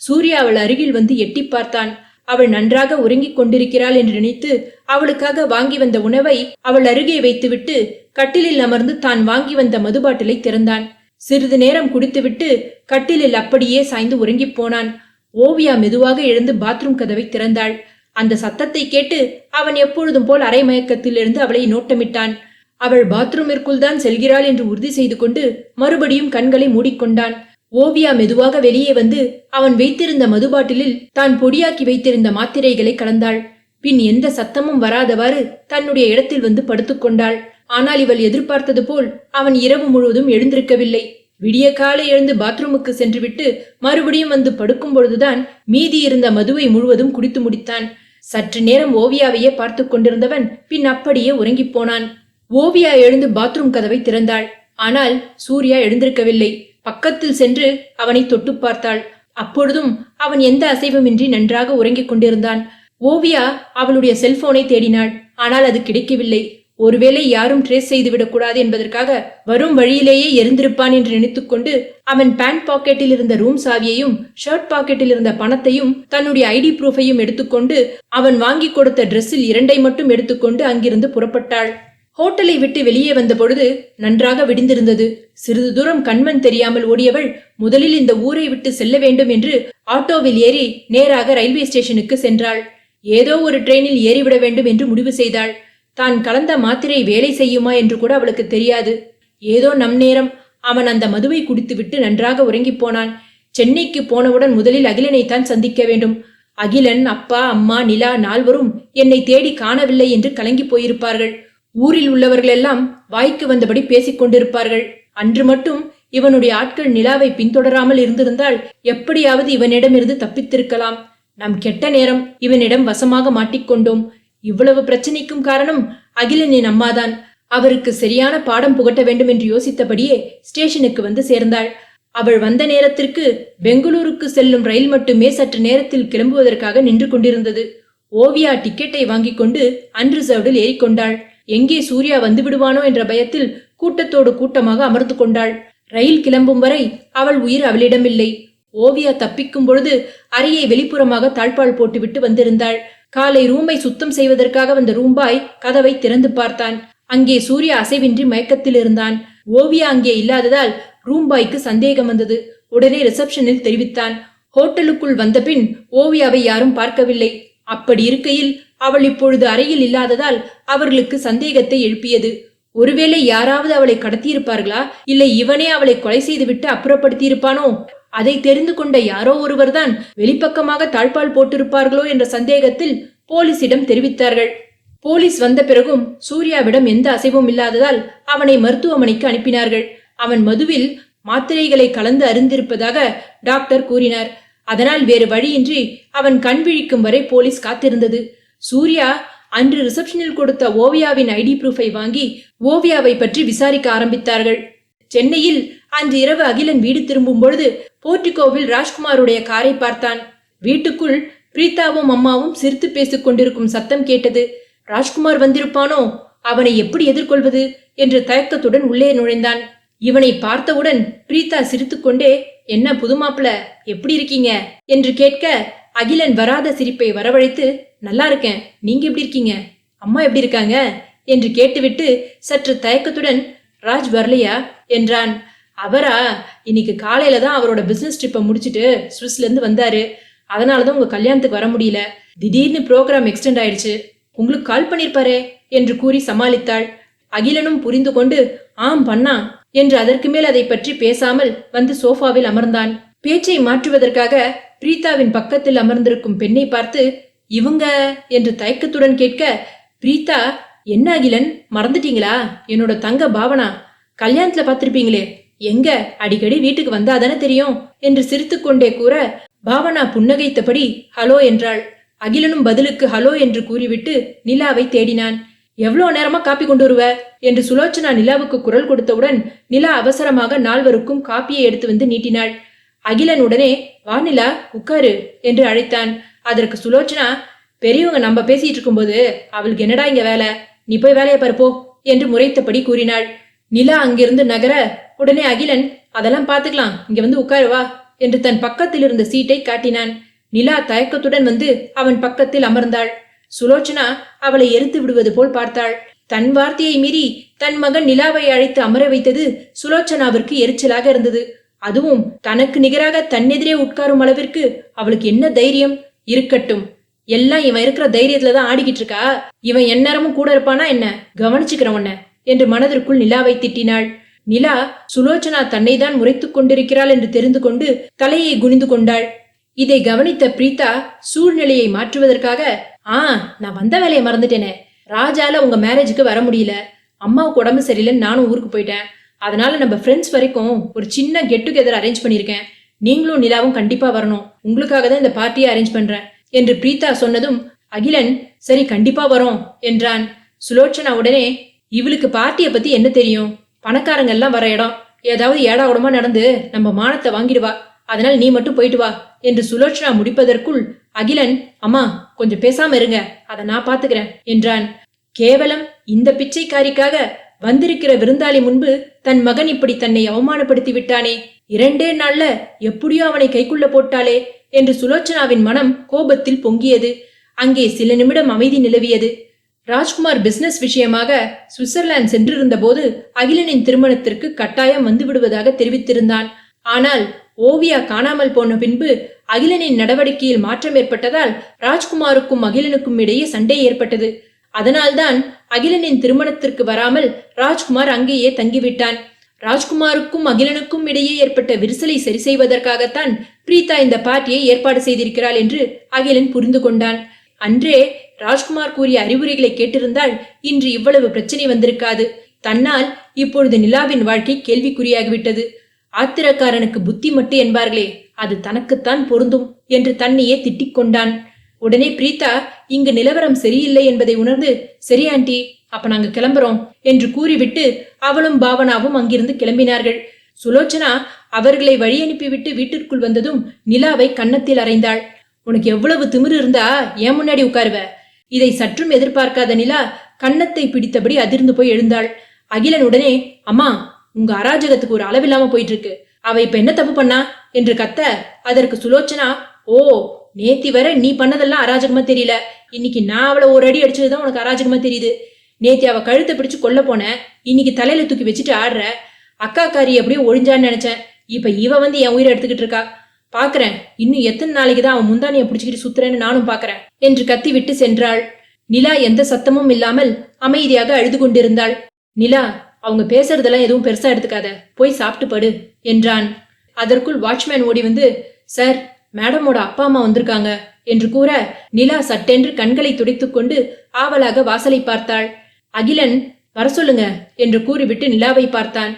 சூர்யா அவள் அருகில் வந்து எட்டி பார்த்தான். அவள் நன்றாக உறங்கிக் கொண்டிருக்கிறாள் என்று நினைத்து அவளுக்காக வாங்கி வந்த உணவை அவள் அருகே வைத்துவிட்டு கட்டிலில் அமர்ந்து தான் வாங்கி வந்த மதுபாட்டிலை திறந்தான். சிறிது நேரம் குடித்துவிட்டு கட்டிலில் அப்படியே சாய்ந்து உறங்கிப் போனான். ஓவியா மெதுவாக எழுந்து பாத்ரூம் கதவை திறந்தாள். அந்த சத்தத்தை கேட்டு அவன் எப்பொழுதும் போல் அரை மயக்கத்திலிருந்து அவளை நோட்டமிட்டான். அவள் பாத்ரூமிற்குள் தான் செல்கிறாள் என்று உறுதி செய்து கொண்டு மறுபடியும் கண்களை மூடிக்கொண்டான். ஓவியா மெதுவாக வெளியே வந்து அவன் வைத்திருந்த மதுபாட்டிலில் தான் பொடியாக்கி வைத்திருந்த மாத்திரைகளை கலந்தாள். பின் எந்த சத்தமும் வராதவாறு தன்னுடைய இடத்தில் வந்து படுத்துக்கொண்டாள். ஆனால் இவள் எதிர்பார்த்தது போல் அவன் இரவு முழுவதும் எழுந்திருக்கவில்லை. விடிய காலை எழுந்து பாத்ரூமுக்கு சென்றுவிட்டு மறுபடியும் வந்து படுக்கும் பொழுதுதான் மீதி இருந்த மதுவை முழுவதும் குடித்து முடித்தான். சற்று நேரம் ஓவியாவையே பார்த்து கொண்டிருந்தவன் பின் அப்படியே உறங்கிப் போனான். ஓவியா எழுந்து பாத்ரூம் கதவை திறந்தாள். ஆனால் சூர்யா எழுந்திருக்கவில்லை. பக்கத்தில் சென்று அவனை தொட்டு பார்த்தாள். அப்பொழுதும் அவன் எந்த அசைவுமின்றி நன்றாக உறங்கிக் கொண்டிருந்தான். ஓவியா அவளுடைய செல்போனை தேடினாள். ஆனால் அது கிடைக்கவில்லை. ஒருவேளை யாரும் ட்ரேஸ் செய்துவிடக் கூடாது என்பதற்காக வரும் வழியிலேயே எரிந்திருப்பான் என்று நினைத்துக்கொண்டு அவன் பேண்ட் பாக்கெட்டில் இருந்த ரூம் சாவியையும் ஷர்ட் பாக்கெட்டில் இருந்த பணத்தையும் தன்னுடைய ஐடி ப்ரூஃபையும் எடுத்துக்கொண்டு அவன் வாங்கி கொடுத்த டிரெஸ்ஸில் 2 மட்டும் எடுத்துக்கொண்டு அங்கிருந்து புறப்பட்டாள். ஹோட்டலை விட்டு வெளியே வந்த பொழுது நன்றாக விடிந்திருந்தது. சிறிது தூரம் கண்மண் தெரியாமல் ஓடியவள் முதலில் இந்த ஊரை விட்டு செல்ல வேண்டும் என்று ஆட்டோவில் ஏறி நேராக ரயில்வே ஸ்டேஷனுக்கு சென்றாள். ஏதோ ஒரு ட்ரெயினில் ஏறிவிட வேண்டும் என்று முடிவு செய்தாள். தான் கலந்த மாத்திரை வேலை செய்யுமா என்று கூட அவளுக்கு தெரியாது. ஏதோ நம் நேரம் அவன் அந்த மதுவை குடித்துவிட்டு நன்றாக உறங்கி போனான். சென்னைக்கு போனவுடன் முதலில் அகிலனைத்தான் சந்திக்க வேண்டும். அகிலன், அப்பா, அம்மா, நிலா 4வரும் என்னை தேடி காணவில்லை என்று கலங்கி போயிருப்பார்கள். ஊரில் உள்ளவர்களெல்லாம் வாய்க்கு வந்தபடி பேசிக் கொண்டிருப்பார்கள். அன்று மட்டும் இவனுடைய ஆட்கள் நிலாவை பின்தொடராமல் இருந்திருந்தால் எப்படியாவது இவனிடமிருந்து தப்பித்திருக்கலாம். நம் கெட்ட நேரம் இவனிடம் வசமாக மாட்டிக்கொண்டோம். இவ்வளவு பிரச்சனைக்கும் காரணம் அகிலனின் அம்மாதான். அவருக்கு சரியான பாடம் புகட்ட வேண்டும் என்று யோசித்தபடியே ஸ்டேஷனுக்கு வந்து சேர்ந்தாள். அவள் வந்த நேரத்திற்கு பெங்களூருக்கு செல்லும் ரயில் மட்டுமே சற்று நேரத்தில் கிளம்புவதற்காக நின்று கொண்டிருந்தது. ஓவியா டிக்கெட்டை வாங்கி கொண்டு அன்ரிசர்வ்டில் ஏறிக்கொண்டாள். எங்கே சூர்யா வந்து விடுவானோ என்ற பயத்தில் கூட்டத்தோடு கூட்டமாக அமர்ந்து கொண்டாள். ரயில் கிளம்பும் வரை அவள் உயிர் அவளிடமில்லை. ஓவியா தப்பிக்கும் பொழுது அறையை வெளிப்புறமாக தாழ்பால் போட்டுவிட்டு வந்திருந்தாள். காலை ரூமை சுத்தம் செய்வதற்காக வந்த ரூம்பாய் கதவை திறந்து பார்த்தான். அங்கே சூர்யா அசைவின்றி மயக்கத்தில் இருந்தான். ஓவியா அங்கே இல்லாததால் ரூம்பாய்க்கு சந்தேகம் வந்தது. உடனே ரிசப்ஷனில் தெரிவித்தான். ஹோட்டலுக்குள் வந்த பின் ஓவியாவை யாரும் பார்க்கவில்லை. அப்படி இருக்கையில் அவள் இப்பொழுது அறையில் இல்லாததால் அவர்களுக்கு சந்தேகத்தை எழுப்பியது. ஒருவேளை யாராவது அவளை கடத்தியிருப்பார்களா, இல்லை இவனே அவளை கொலை செய்துவிட்டு அப்புறப்படுத்தியிருப்பானோ? அதை தெரிந்து கொண்ட யாரோ ஒருவர்தான் வெளிப்பக்கமாக தாழ்பால் போட்டிருப்பார்களோ என்ற சந்தேகத்தில் போலீசிடம் தெரிவித்தார்கள். போலீஸ் வந்த பிறகும் சூர்யாவிடம் எந்த அசைவும் இல்லாததால் அவனை மருத்துவமனைக்கு அனுப்பினார்கள். அவன் மதுவில் மாத்திரைகளை கலந்து அருந்திருப்பதாக டாக்டர் கூறினார். அதனால் வேறு வழியின்றி அவன் கண் விழிக்கும் வரை போலீஸ் காத்திருந்தது. சூர்யா அன்று ரிசப்ஷனில் கொடுத்த ஓவியாவின் ஐடி ப்ரூஃபை வாங்கி ஓவியாவை பற்றி விசாரிக்க ஆரம்பித்தார்கள். சென்னையில் அன்று இரவு அகிலன் வீடு திரும்பும் பொழுது போர்டிகோவில் ராஜ்குமாருடைய காரை பார்த்தான். வீட்டுக்குள் பிரீதாவும் அம்மாவும் சிரித்து பேசிக் கொண்டிருக்கும் சத்தம் கேட்டது. ராஜ்குமார் வந்திருப்பானோ? அவனை எப்படி எதிர்கொள்வது என்று தயக்கத்துடன் உள்ளே நுழைந்தான். இவனை பார்த்தவுடன் பிரீதா சிரித்துக்கொண்டே, என்ன புது மாப்பிள, எப்படி இருக்கீங்க என்று கேட்க அகிலன் வராத சிரிப்பை வரவழைத்து, நல்லா இருக்கேன், நீங்க எப்படி இருக்கீங்க, அம்மா எப்படி இருக்காங்க என்று கேட்டுவிட்டு சற்று தயக்கத்துடன், ராஜ் வரலையா என்றான். அவரா, இன்னைக்கு காலையில தான் அவரோட பிசினஸ் ட்ரிப்பை முடிச்சுட்டு சுவிஸ்ல இருந்து வந்தாரு. அதனாலதான் உங்க கல்யாணத்துக்கு வர முடியல. திடீர்னு ப்ரோக்ராம் எக்ஸ்டெண்ட் ஆயிடுச்சு. உங்களுக்கு கால் பண்ணிருப்பாரே என்று கூறி சமாளித்தாள். அகிலனும் புரிந்து கொண்டு, ஆம் பண்ணா என்று அதற்கு மேல் அதை பற்றி பேசாமல் வந்து சோஃபாவில் அமர்ந்தான். பேச்சை மாற்றுவதற்காக பிரீதாவின் பக்கத்தில் அமர்ந்திருக்கும் பெண்ணை பார்த்து, இவங்க என்று தயக்கத்துடன் கேட்க, பிரீதா, என்ன அகிலன், மறந்துட்டீங்களா? என்னோட தங்க பாவனா, கல்யாணத்துல பார்த்திருப்பீங்களே, எங்க அடிக்கடி வீட்டுக்கு வந்தாதானே தெரியும் என்று சிரித்துக்கொண்டே கூற, பாவனா புன்னகைத்தபடி ஹலோ என்றாள். அகிலனும் பதிலுக்கு ஹலோ என்று கூறிவிட்டு நிலாவை தேடினான். எவ்வளோ நேரமா காப்பி கொண்டு வருவ என்று சுலோச்சனா நிலாவுக்கு குரல் கொடுத்தவுடன் நிலா அவசரமாக 4வருக்கும் காப்பியை எடுத்து வந்து நீட்டினாள். அகிலன் உடனே, வா நிலா, உட்காரு என்று அழைத்தான். அதற்கு சுலோச்சனா, பெரியவங்க நம்ம பேசிட்டு இருக்கும்போது அவளுக்கு என்னடா இங்க வேலை, நீ போய் வேலையை பருப்போ என்று முறைத்தபடி கூறினாள். நிலா அங்கிருந்து நகர உடனே அகிலன், அதெல்லாம் பாத்துக்கலாம், இங்க வந்து உட்காரு வா என்று தன் பக்கத்தில் இருந்த சீட்டை காட்டினான். நிலா தயக்கத்துடன் வந்து அவன் பக்கத்தில் அமர்ந்தாள். சுலோச்சனா அவளை எரித்து விடுவது போல் பார்த்தாள். தன் வார்த்தையை மீறி தன் மகன் நிலாவை அழைத்து அமர வைத்தது சுலோச்சனாவிற்கு எரிச்சலாக இருந்தது. அதுவும் தனக்கு நிகராக தன்னெதிரே உட்காரும் அளவிற்கு அவளுக்கு என்ன தைரியம்? இருக்கட்டும், எல்லாம் இவன் இருக்கிற தைரியத்துலதான் ஆடிக்கிட்டு இருக்கா. இவன் எந்நேரமும் கூட இருப்பானா என்ன? கவனிச்சுக்கிறவன என்று மனதிற்குள் நிலாவை திட்டினாள். நிலா சுலோச்சனா தன்னை தான் முறைத்துக் கொண்டிருக்கிறாள் என்று தெரிந்து கொண்டு தலையை குனிந்து கொண்டாள். இதை கவனித்த பிரீதா சூழ்நிலையை மாற்றுவதற்காக, நான் வந்த வேலையை மறந்துட்டேனே, ராஜால உங்க மேரேஜுக்கு வர முடியல, அம்மாவுக்கு உடம்பு சரியில்லைன்னு நானும் ஊருக்கு போயிட்டேன். அதனால நம்ம ஃப்ரெண்ட்ஸ் வரைக்கும் ஒரு சின்ன கெட் டுகெதர் அரேஞ்ச் பண்ணிருக்கேன். நீங்களும் நிலாவும் கண்டிப்பா வரணும், உங்களுக்காக தான் இந்த பார்ட்டியை அரேஞ்ச் பண்றேன் என்று பிரீதா சொன்னதும் அகிலன், சரி கண்டிப்பா வரோம் என்றான். சுலோச்சனா உடனே, இவளுக்கு பார்ட்டியை பத்தி என்ன தெரியும்? பணக்காரங்க எல்லாம் வர இடம், ஏதாவது ஏடாகுடமா நடந்து நம்ம மானத்தை வாங்கிடுவா, அதனால் நீ மட்டும் போயிட்டு வா என்று சுலோச்சனா முடிப்பதற்குள் அகிலன், அம்மா கொஞ்சம் பேசாம இருங்க, அதை நான் பாத்துக்கிறேன் என்றான். கேவலம் இந்த பிச்சைக்காரிக்காக வந்திருக்கிற விருந்தாளி முன்பு தன் மகன் இப்படி தன்னை அவமானப்படுத்தி விட்டானே, 2 நாள்ல எப்படியோ அவனை கைக்குள்ள போட்டாளே என்று சுலோச்சனாவின் மனம் கோபத்தில் பொங்கியது. அங்கே சில நிமிடம் அமைதி நிலவியது. ராஜ்குமார் பிசினஸ் விஷயமாக சுவிட்சர்லாந்து சென்றிருந்த போது அகிலனின் திருமணத்திற்கு கட்டாயம் வந்து விடுவதாக தெரிவித்திருந்தான். ஆனால் ஓவியா காணாமல் போன பின்பு அகிலனின் நடவடிக்கையில் மாற்றம் ஏற்பட்டதால் ராஜ்குமாருக்கும் அகிலனுக்கும் இடையே சண்டை ஏற்பட்டது. அதனால்தான் அகிலனின் திருமணத்திற்கு வராமல் ராஜ்குமார் அங்கேயே தங்கிவிட்டான். ராஜ்குமாருக்கும் அகிலனுக்கும் இடையே ஏற்பட்ட விரிசலை சரி செய்வதற்காகத்தான் பிரீதா இந்த பார்ட்டியை ஏற்பாடு செய்திருக்கிறாள் என்று அகிலன் புரிந்து கொண்டான். அன்றே ராஜ்குமார் கூறிய அறிவுரைகளை கேட்டிருந்தால் இன்று இவ்வளவு பிரச்சனை வந்திருக்காது. தன்னால் இப்பொழுது நிலாவின் வாழ்க்கை கேள்விக்குறியாகிவிட்டது. ஆத்திரக்காரனுக்கு புத்தி மட்டு என்பார்களே, அது தனக்குத்தான் பொருந்தும் என்று தன்னையே திட்டிக் கொண்டான். உடனே பிரீதா இங்கு நிலவரம் சரியில்லை என்பதை உணர்ந்து, சரி ஆண்டி, அப்ப நாங்க கிளம்புறோம் என்று கூறிவிட்டு அவளும் பாவனாவும் அங்கிருந்து கிளம்பினார்கள். சுலோச்சனா அவர்களை வழி அனுப்பிவிட்டு வீட்டிற்குள் வந்ததும் நிலாவை கன்னத்தில் அறைந்தாள். உனக்கு எவ்வளவு திமிரு இருந்தா ஏன் முன்னாடி உட்காருவ? இதை சற்றும் எதிர்பார்க்காத நிலா கன்னத்தை பிடித்தபடி அதிர்ந்து போய் எழுந்தாள். அகிலன் உடனே, அம்மா உங்க அராஜகத்துக்கு ஒரு அளவில்லாம போயிட்டு இருக்கு, அவ இப்ப என்ன தப்பு பண்ணா என்று கத்த, அதற்கு சுலோச்சனா, ஓ நேத்தி வர நீ பண்ணதெல்லாம் அராஜகமா தெரியல, இன்னைக்கு நான் அவளை ஒரு அடி அடிச்சதுதான் உனக்கு அராஜகமா தெரியுது. நேத்தி அவ கழுத்தை பிடிச்சு கொல்ல போன, இன்னைக்கு தலையில தூக்கி வச்சுட்டு ஆடுற. அக்கா காரி எப்படியோ ஒழிஞ்சான்னு நினைச்சேன், இப்ப இவ வந்து என் உயிரை எடுத்துக்கிட்டு இருக்கா. பாக்குறேன் இன்னும் எத்தனை நாளைக்குதான் அவன் முந்தானிய பிடிச்சுக்கிட்டு சுத்துறேன்னு நானும் பாக்குறேன் என்று கத்தி விட்டு சென்றாள். நிலா எந்த சத்தமும் இல்லாமல் அமைதியாக அழுது கொண்டிருந்தாள். நிலா, அவங்க பேசுறதெல்லாம் எதுவும் பெருசா எடுத்துக்காத, போய் சாப்பிட்டு படு என்றான். அதற்குள் வாட்ச்மேன் ஓடி வந்து, சார் மேடமோட அப்பா அம்மா வந்திருக்காங்க என்று கூற நிலா சட்டென்று கண்களை துடைத்துக் கொண்டு ஆவலாக வாசலை பார்த்தாள். அகிலன், வர சொல்லுங்க என்று கூறிவிட்டு நிலாவை பார்த்தான்.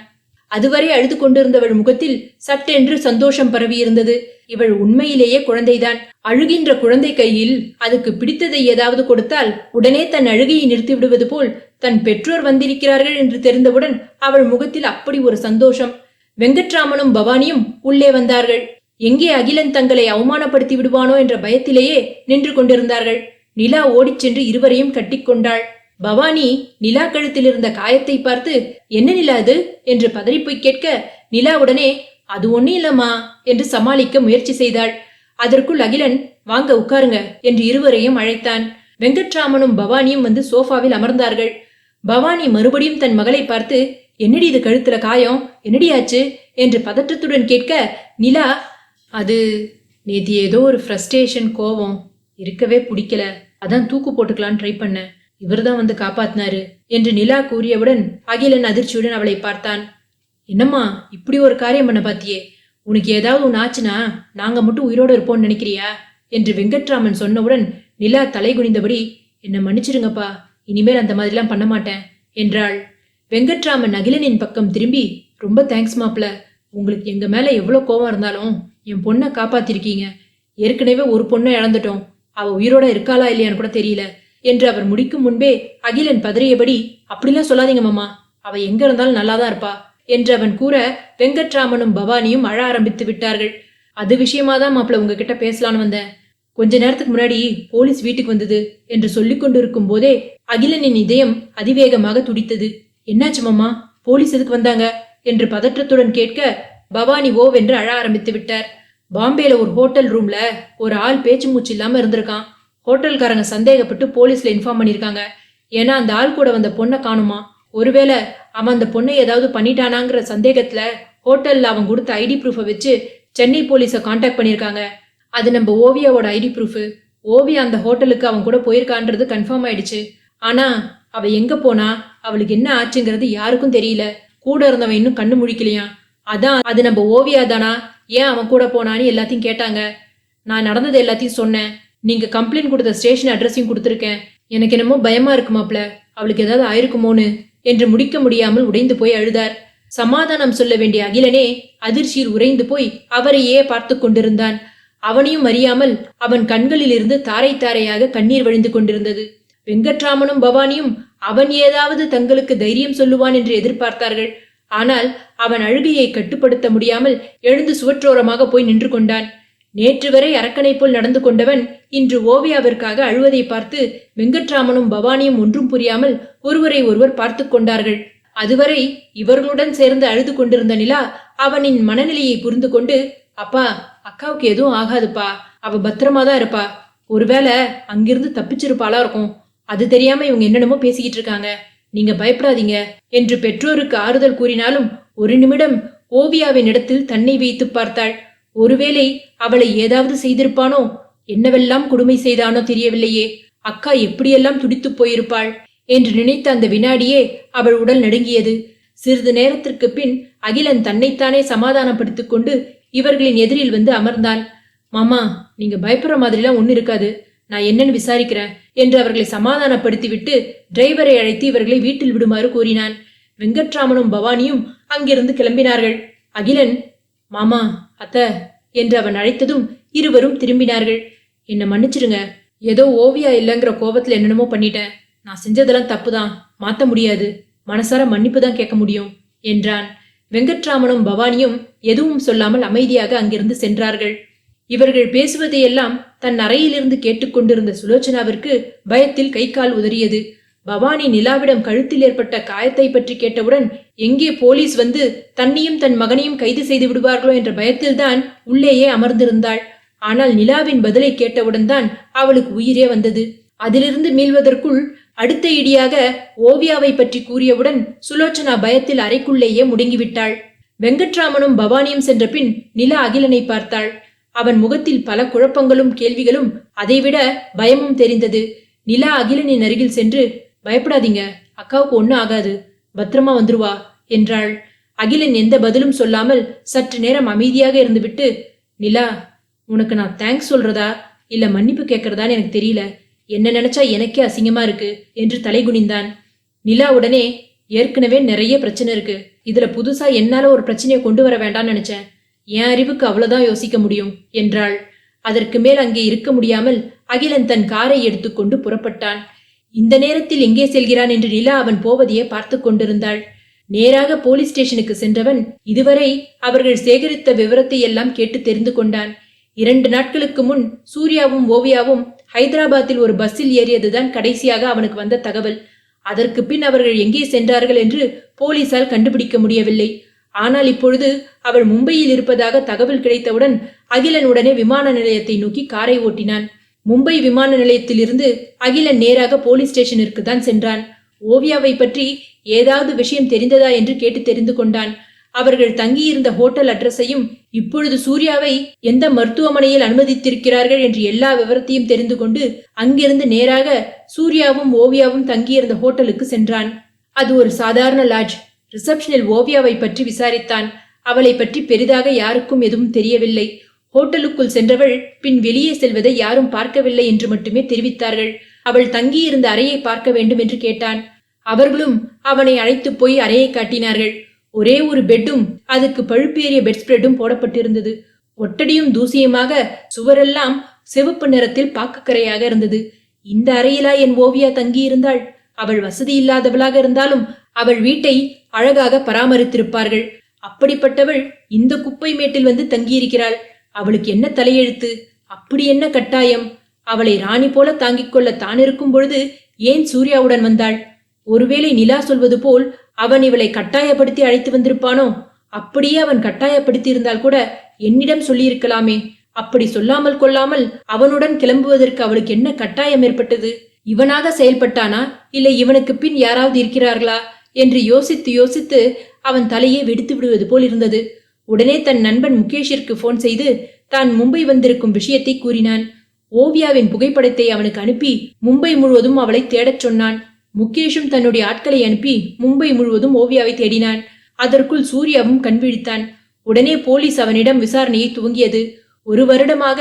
அதுவரை அழுது கொண்டிருந்தவள் முகத்தில் சட்டென்று சந்தோஷம் பரவியிருந்தது. இவள் உண்மையிலேயே குழந்தைதான். அழுகின்ற குழந்தை கையில் அதுக்கு பிடித்ததை ஏதாவது கொடுத்தால் உடனே தன் அழுகையை நிறுத்தி விடுவது போல் தன் பெற்றோர் வந்திருக்கிறார்கள் என்று தெரிந்தவுடன் அவள் முகத்தில் அப்படி ஒரு சந்தோஷம். வெங்கட்ராமனும் பவானியும் உள்ளே வந்தார்கள். எங்கே அகிலன் தங்களை அவமானப்படுத்தி விடுவானோ என்ற பயத்திலேயே நின்று கொண்டிருந்தார்கள். நிலா ஓடிச் சென்று இருவரையும் கட்டிக்கொண்டாள். பவானி நிலா கழுத்தில் இருந்த காயத்தை பார்த்து, என்ன நிலா அது என்று பதறிப்போய் கேட்க, நிலா உடனே, அது ஒண்ணு இல்லம்மா என்று சமாளிக்க முயற்சி செய்தாள். அதற்குள் அகிலன், வாங்க உட்காருங்க என்று இருவரையும் அழைத்தான். வெங்கட்ராமனும் பவானியும் வந்து சோஃபாவில் அமர்ந்தார்கள். பவானி மறுபடியும் தன் மகளை பார்த்து, என்னடி இது கழுத்துல காயம், என்னடி ஆச்சு என்று பதற்றத்துடன் கேட்க, நிலா, அது நேத்தி ஏதோ ஒரு ஃப்ரஸ்ட்ரேஷன், கோபம், இருக்கவே பிடிக்கல, அதான் தூக்கு போட்டுக்கலான்னு ட்ரை பண்ண, இவர்தான் வந்து காப்பாத்தினாரு என்று நிலா கூறியவுடன் அகிலன் அதிர்ச்சியுடன் அவளை பார்த்தான். என்னம்மா இப்படி ஒரு காரியம் பண்ண பாத்தியே, உனக்கு ஏதாவது ஒன்று ஆச்சுன்னா நாங்க மட்டும் உயிரோடு இருப்போம்னு நினைக்கிறியா என்று வெங்கட்ராமன் சொன்னவுடன் நிலா தலை குனிந்தபடி, என்ன மன்னிச்சிருங்கப்பா, இனிமேல் அந்த மாதிரிலாம் பண்ண மாட்டேன் என்றாள். வெங்கட்ராமன் அகிலனின் பக்கம் திரும்பி, ரொம்ப தேங்க்ஸ் மாப்ள, உங்களுக்கு எங்க மேல எவ்வளவு கோபம் இருந்தாலும் என் பொண்ணை காப்பாத்திருக்கீங்க. ஏற்கனவே ஒரு பொண்ணை இழந்துட்டோம், அவ உயிரோட இருக்காளா இல்லையான்னு கூட தெரியல என்று அவர் முடிக்கும் முன்பே அகிலன் பதறியபடி, அப்படிலாம் சொல்லாதீங்க மாமா, அவ எங்க இருந்தாலும் நல்லாதான் இருப்பா என்று அவன் கூற வெங்கட்ராமனும் பவானியும் அழ ஆரம்பித்து விட்டார்கள். அது விஷயமாதான் மாப்பிள்ள உங்ககிட்ட பேசலான்னு வந்தேன். கொஞ்ச நேரத்துக்கு முன்னாடி போலீஸ் வீட்டுக்கு வந்தது என்று சொல்லிக் கொண்டிருக்கும் போதே அகிலனின் இதயம் அதிவேகமாக துடித்தது. என்னாச்சு மாமா, போலீஸ் எதுக்கு வந்தாங்க என்று பதற்றத்துடன் கேட்க பவானி ஓவென்று அழ ஆரம்பித்து விட்டார். பாம்பேல ஒரு ஹோட்டல் ரூம்ல ஒரு ஆள் பேச்சு மூச்சு இல்லாம இருந்திருக்கான். ஹோட்டல்காரங்க சந்தேகப்பட்டு போலீஸ்ல இன்ஃபார்ம் பண்ணிருக்காங்க. ஏன்னா அந்த ஆள் கூட வந்த பொண்ணை காணுமா. ஒருவேளை அவன் அந்த பொண்ணை ஏதாவது பண்ணிட்டானாங்கிற சந்தேகத்துல ஹோட்டல்ல அவன் கொடுத்த ஐடி ப்ரூஃபை வச்சு சென்னை போலீஸை கான்டாக்ட் பண்ணிருக்காங்க. அது நம்ம ஓவியாவோட ஐடி ப்ரூஃப். ஓவியா அந்த ஹோட்டலுக்கு அவன் கூட போயிருக்கான்றது கன்ஃபார்ம் ஆயிடுச்சு. ஆனா அவ எங்க போனா, அவளுக்கு என்ன ஆச்சுங்கிறது யாருக்கும் தெரியல. கூட இருந்தவன் இன்னும் கண்ணு முழிக்கலையா. அதான் அது நம்ம ஓவியா தானா, ஏன் அவன் கூட போனான்னு எல்லாத்தையும் கேட்டாங்க. நான் நடந்தது எல்லாத்தையும் சொன்னேன். நீங்க கம்ப்ளைண்ட் கொடுத்த ஸ்டேஷன் அட்ரஸையும் கொடுத்துருக்கேன். எனக்கு என்னமோ பயமா இருக்குமாப்ல, அவளுக்கு ஏதாவது ஆயிருக்குமோன்னு என்று முடிக்க முடியாமல் உடைந்து போய் அழுதார். சமாதானம் சொல்ல வேண்டிய அகிலனே அதிர்ச்சியில் உறைந்து போய் அவரையே பார்த்து கொண்டிருந்தான். அவனையும் அறியாமல் அவன் கண்களில் இருந்து தாரை தாரையாக கண்ணீர் வழிந்து கொண்டிருந்தது. வெங்கட்ராமனும் பவானியும் அவன் ஏதாவது தங்களுக்கு தைரியம் சொல்லுவான் என்று எதிர்பார்த்தார்கள். ஆனால் அவன் அழுகையை கட்டுப்படுத்த முடியாமல் எழுந்து சுவற்றோரமாக போய் நின்று கொண்டான். நேற்று வரை அரக்கனை போல் நடந்து கொண்டவன் இன்று ஓவியாவிற்காக அழுவதை பார்த்து வெங்கட்ராமனும் பவானியும் ஒன்றும் புரியாமல் ஒருவரை ஒருவர் பார்த்து கொண்டார்கள். அதுவரை இவர்களுடன் சேர்ந்து அழுது கொண்டிருந்த நிலா அவனின் மனநிலையை புரிந்து கொண்டு, அப்பா, அக்காவுக்கு எதுவும் ஆகாதுப்பா, அவ பத்திரமா தான் இருப்பா, ஒருவேளை அங்கிருந்து தப்பிச்சிருப்பாளா இருக்கும், அது தெரியாம இவங்க என்னென்னமோ பேசிக்கிட்டு இருக்காங்க, நீங்க பயப்படாதீங்க என்று பெற்றோருக்கு ஆறுதல் கூறினாலும் ஒரு நிமிடம் ஓவியாவின் இடத்தில் தன்னை வைத்து பார்த்தாள். ஒருவேளை அவளை ஏதாவது செய்திருப்பானோ, என்னவெல்லாம் கொடுமை செய்தானோ தெரியவில்லையே, அக்கா எப்படியெல்லாம் துடித்து போயிருப்பாள் என்று நினைத்த அந்த வினாடியே அவள் உடல் நடுங்கியது. சிறிது நேரத்திற்கு பின் அகிலன் தன்னைத்தானே சமாதானப்படுத்திக் கொண்டு இவர்களின் எதிரில் வந்து அமர்ந்தான். மாமா, நீங்க பயப்படுற மாதிரிலாம் ஒண்ணு இருக்காது, நான் என்னன்னு விசாரிக்கிறேன் என்று அவர்களை சமாதானப்படுத்திவிட்டு டிரைவரை அழைத்து இவர்களை வீட்டில் விடுமாறு கூறினான். வெங்கட்ராமனும் பவானியும் அங்கிருந்து கிளம்பினார்கள். அகிலன், மாமா, அத்த என்று அவன் அழைத்ததும் இருவரும் திரும்பினார்கள். என்ன மன்னிச்சிருங்க, ஏதோ ஓவியா இல்லைங்கிற கோபத்துல என்னென்னமோ பண்ணிட்டேன், நான் செஞ்சதெல்லாம் தப்புதான், மாத்த முடியாது, மனசார மன்னிப்பு தான் கேட்க முடியும் என்றான். வெங்கட்ராமனும் பவானியும் எதுவும் சொல்லாமல் அமைதியாக அங்கிருந்து சென்றார்கள். இவர்கள் பேசுவதையெல்லாம் தன் அறையிலிருந்து கேட்டுக்கொண்டிருந்த சுலோச்சனாவிற்கு பயத்தில் கை கால் உதறியது. பவானி நிலாவிடம் கழுத்தில் ஏற்பட்ட காயத்தை பற்றி கேட்டவுடன் எங்கே போலீஸ் வந்து தன்னையும் தன் மகனையும் கைது செய்து விடுவார்களோ என்ற பயத்தில்தான் உள்ளேயே அமர்ந்திருந்தாள். ஆனால் நிலாவின் பதிலை கேட்டவுடன் தான் அவளுக்கு உயிரே வந்தது. அதிலிருந்து மீள்வதற்குள் அடுத்த இடியாக ஓவியாவை பற்றி கூறியவுடன் சுலோச்சனா பயத்தில் அறைக்குள்ளேயே முடங்கிவிட்டாள். வெங்கட்ராமனும் பவானியும் சென்ற பின் நிலா அகிலனை பார்த்தாள். அவன் முகத்தில் பல குழப்பங்களும் கேள்விகளும் அதைவிட பயமும் தெரிந்தது. நிலா அகிலனின் அருகில் சென்று, பயப்படாதீங்க, அக்காவுக்கு ஒன்னும் ஆகாது, பத்திரமா வந்துருவா என்றாள். அகிலன் எந்த பதிலும் சொல்லாமல் சற்று நேரம் அமைதியாக இருந்துவிட்டு, நிலா, உனக்கு நான் தேங்க்ஸ் சொல்றதா இல்ல மன்னிப்பு கேட்கறதான்னு எனக்கு தெரியல, என்ன நினைச்சா எனக்கே அசிங்கமா இருக்கு என்று தலைகுனிந்தான். நிலா உடனே, ஏற்கனவே நிறைய பிரச்சனை இருக்கு, இதுல புதுசா என்னால ஒரு பிரச்சனையை கொண்டு வர வேண்டாம்னு நினைச்சேன், என் அறிவுக்கு அவ்வளவுதான் யோசிக்க முடியும் என்றாள். அதற்கு மேல் அங்கே இருக்க முடியாமல் அகிலன் தன் காரை எடுத்துக்கொண்டு புறப்பட்டான். இந்த நேரத்தில் எங்கே செல்கிறான் என்று நிலா அவன் போவதையே பார்த்து கொண்டிருந்தாள். நேராக போலீஸ் ஸ்டேஷனுக்கு சென்றவன் இதுவரை அவர்கள் சேகரித்த விவரத்தை எல்லாம் கேட்டு தெரிந்து கொண்டான். 2 நாட்களுக்கு முன் சூர்யாவும் ஓவியாவும் ஹைதராபாத்தில் ஒரு பஸ்ஸில் ஏறியதுதான் கடைசியாக அவனுக்கு வந்த தகவல். அதற்கு பின் அவர்கள் எங்கே சென்றார்கள் என்று போலீசால் கண்டுபிடிக்க முடியவில்லை. ஆனால் இப்பொழுது அவள் மும்பையில் இருப்பதாக தகவல் கிடைத்தவுடன் அகிலன் உடனே விமான நிலையத்தை நோக்கி காரை ஓட்டினான். மும்பை விமான நிலையத்திலிருந்து அகிலன் நேராக போலீஸ் ஸ்டேஷனிற்கு தான் சென்றான். ஓவியாவை பற்றி ஏதாவது விஷயம் தெரிந்ததா என்று கேட்டு தெரிந்து கொண்டான். அவர்கள் தங்கியிருந்த ஹோட்டல் அட்ரஸையும் இப்பொழுது சூர்யாவை எந்த மருத்துவமனையில் அனுமதித்திருக்கிறார்கள் என்று எல்லா விவரத்தையும் தெரிந்து கொண்டு அங்கிருந்து நேராக சூர்யாவும் ஓவியாவும் தங்கியிருந்த ஹோட்டலுக்கு சென்றான். அது ஒரு சாதாரண லாட்ஜ். ரிசப்ஷனில் ஓவியாவை பற்றி விசாரித்தான். அவளை பற்றி பெரிதாக யாருக்கும் எதுவும் தெரியவில்லை. ஹோட்டலுக்குள் சென்றவள் பின் வெளியே செல்வதை யாரும் பார்க்கவில்லை என்று மட்டுமே தெரிவித்தார்கள். அவள் தங்கியிருந்த அறையை பார்க்க வேண்டும் என்று கேட்டான். அவர்களும் அவனை அழைத்து போய் அறையை காட்டினார்கள். ஒரே ஒரு பெட்டும் அதுக்கு பழுப்பேறிய பெட் ஸ்ப்ரெட்டும் போடப்பட்டிருந்தது. ஒட்டடியும் தூசியுமாக சுவரெல்லாம் சிவப்பு நிறத்தில் பாக்குக்கரையாக இருந்தது. இந்த அறையிலா என் ஓவியா தங்கியிருந்தாள்? அவள் வசதி இல்லாதவளாக இருந்தாலும் அவள் வீட்டை அழகாக பராமரித்திருப்பார்கள். அப்படிப்பட்டவள் இந்த குப்பை மேட்டில் வந்து தங்கியிருக்கிறாள். அவளுக்கு என்ன தலையெழுத்து, அப்படி என்ன கட்டாயம்? அவளை ராணி போல தாங்கிக் கொள்ள தான் இருக்கும் பொழுது ஏன் சூர்யாவுடன் வந்தாள்? ஒருவேளை நிலா சொல்வது போல் அவன் இவளை கட்டாயப்படுத்தி அழைத்து வந்திருப்பானோ? அப்படியே அவன் கட்டாயப்படுத்தி இருந்தால் கூட என்னிடம் சொல்லியிருக்கலாமே. அப்படி சொல்லாமல் கொள்ளாமல் அவனுடன் கிளம்புவதற்கு அவளுக்கு என்ன கட்டாயம் ஏற்பட்டது? இவனாக செயல்பட்டானா இல்லை இவனுக்கு பின் யாராவது இருக்கிறார்களா என்று யோசித்து யோசித்து அவன் தலையே வெடித்து விடுவது போல் இருந்தது. உடனே தன் நண்பன் முகேஷிற்கு போன் செய்து தான் மும்பை வந்திருக்கும் விஷயத்தை கூறினான். ஓவியாவின் புகைப்படத்தை அவனுக்கு அனுப்பி மும்பை முழுவதும் அவளை தேடச் சொன்னான். முகேஷும் தன்னுடைய ஆட்களை அனுப்பி மும்பை முழுவதும் ஓவியாவை தேடினான். அதற்குள் சூர்யாவும் கண்விழித்தான். உடனே போலீஸ் அவனிடம் விசாரணையை துவங்கியது. 1 வருடமாக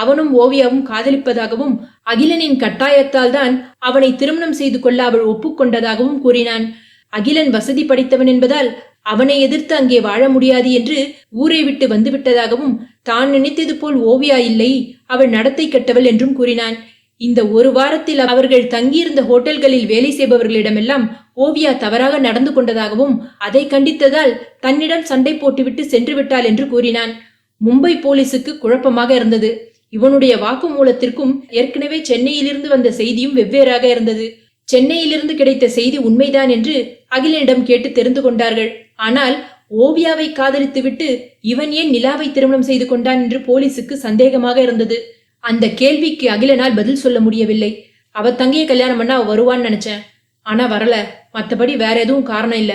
அவனும் ஓவியாவும் காதலிப்பதாகவும் அகிலனின் கட்டாயத்தால் தான் அவனை திருமணம் செய்து கொள்ள அவள் ஒப்புக்கொண்டதாகவும் கூறினான். அகிலன் வசதி படைத்தவன் என்பதால் அவனை எதிர்த்து அங்கே வாழ முடியாது என்று ஊரை விட்டு வந்துவிட்டதாகவும் தான் நினைத்தது போல் ஓவியா இல்லை, அவள் நடத்தை கெட்டவள் என்றும் கூறினான். இந்த 1 வாரத்தில் அவர்கள் தங்கியிருந்த ஹோட்டல்களில் வேலை செய்பவர்களிடமெல்லாம் ஓவியா தவறாக நடந்து கொண்டதாகவும் அதை கண்டித்ததால் தன்னிடம் சண்டை போட்டுவிட்டு சென்று விட்டாள் என்று கூறினான். மும்பை போலீசுக்கு குழப்பமாக இருந்தது. இவனுடைய வாக்குமூலத்திற்கும் ஏற்கனவே சென்னையிலிருந்து வந்த செய்தியும் வெவ்வேறாக இருந்தது. சென்னையிலிருந்து கிடைத்த செய்தி உண்மைதான் என்று அகிலனிடம் கேட்டு தெரிந்து கொண்டார்கள். ஆனால் ஓவியாவை காதலித்துவிட்டு இவன் ஏன் நிலாவை திருமணம் செய்து கொண்டான் என்று போலீசுக்கு சந்தேகமாக இருந்தது. அந்த கேள்விக்கு அகிலனால் பதில் சொல்ல முடியவில்லை. அவ தங்கையை கல்யாணம் பண்ணா வருவான்னு நினைச்சேன், ஆனா வரல, மத்தபடி வேற எதுவும் காரணம் இல்ல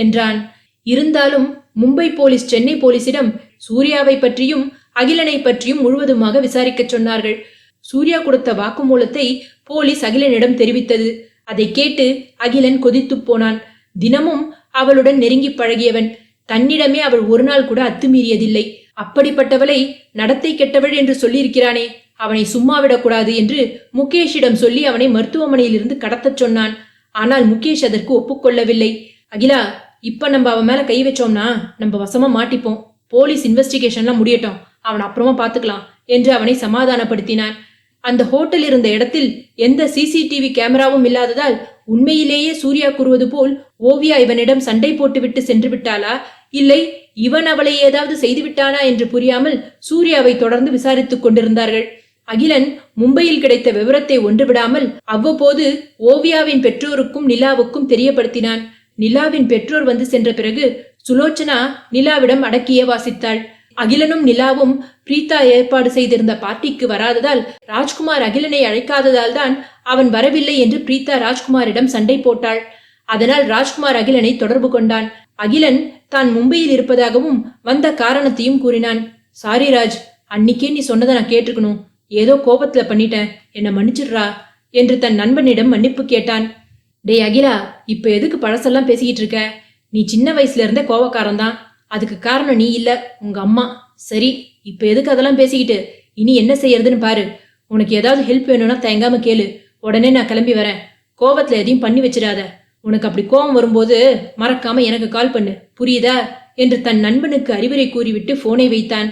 என்றான். இருந்தாலும் மும்பை போலீஸ் சென்னை போலீசிடம் சூர்யாவை பற்றியும் அகிலனை பற்றியும் முழுவதுமாக விசாரிக்க சொன்னார்கள். சூர்யா கொடுத்த வாக்குமூலத்தை போலீஸ் அகிலனிடம் தெரிவித்தது. அதை கேட்டு அகிலன் கொதித்து போனான். தினமும் அவளுடன் நெருங்கி பழகியவன். தன்னிடமே அவள் ஒரு நாள் கூட அத்துமீறியதில்லை. அப்படிப்பட்டவளை நடத்தை கெட்டவள் என்று சொல்லியிருக்கிறானே, அவனை சும்மா விடக்கூடாது என்று முகேஷிடம் சொல்லி அவனை மருத்துவமனையிலிருந்து கடத்தச் சொன்னான். ஆனால் முகேஷ் அதற்கு ஒப்புக்கொள்ளவில்லை. அகிலா, இப்ப நம்ம அவன் மேல கை வச்சோம்னா நம்ம வசமா மாட்டிப்போம். போலீஸ் இன்வெஸ்டிகேஷன்லாம் முடியட்டும், அவன் அப்புறமா பாத்துக்கலாம் என்று அவனை சமாதானப்படுத்தினான். அந்த ஹோட்டல் இருந்த இடத்தில் எந்த சிசிடிவி கேமராவும் இல்லாததால் உண்மையிலேயே சூர்யா கூறுவது போல் ஓவியா இவனிடம் சண்டை போட்டுவிட்டு சென்று விட்டாளா, இல்லை இவன் அவளை ஏதாவது செய்து விட்டானா என்று புரியாமல் சூர்யாவை தொடர்ந்து விசாரித்துக் கொண்டிருந்தார்கள். அகிலன் மும்பையில் கிடைத்த விவரத்தை ஒன்றுவிடாமல் அவ்வப்போது ஓவியாவின் பெற்றோருக்கும் நிலாவுக்கும் தெரியப்படுத்தினான். நிலாவின் பெற்றோர் வந்து சென்ற பிறகு சுலோச்சனா நிலாவிடம் அடக்கியே வாசித்தாள். அகிலனும் நிலாவும் பிரீதா ஏற்பாடு செய்திருந்த பார்ட்டிக்கு வராததால் ராஜ்குமார் அகிலனை அழைக்காததால் தான் அவன் வரவில்லை என்று பிரீதா ராஜ்குமாரிடம் சண்டை போட்டாள். அதனால் ராஜ்குமார் அகிலனை தொடர்பு கொண்டான். அகிலன் தான் மும்பையில் இருப்பதாகவும் வந்த காரணத்தையும் கூறினான். சாரி ராஜ், அன்னிக்கே நீ சொன்னதை நான் கேட்டுக்கணும், ஏதோ கோபத்துல பண்ணிட்டேன், என்ன மன்னிச்சிடுறா என்று தன் நண்பனிடம் மன்னிப்பு கேட்டான். டேய் அகிலா, இப்ப எதுக்கு பழசெல்லாம் பேசிக்கிட்டு இருக்க? நீ சின்ன வயசுல இருந்தே கோபக்காரன்தான். அதுக்கு காரணம் நீ இல்ல, உங்க அம்மா. சரி, இப்ப எதுக்கு அதெல்லாம் பேசிக்கிட்டு? இனி என்ன செய்யறதுன்னு பாரு. உனக்கு ஏதாவது ஹெல்ப் வேணும்னா தயங்காம கேளு, உடனே நான் கிளம்பி வரேன். கோவத்துல எதையும் பண்ணி வச்சிடாத. உனக்கு அப்படி கோபம் வரும்போது மறக்காம எனக்கு கால் பண்ணு, புரியுதா என்று தன் நண்பனுக்கு அறிவுரை கூறிவிட்டு போனை வைத்தான்.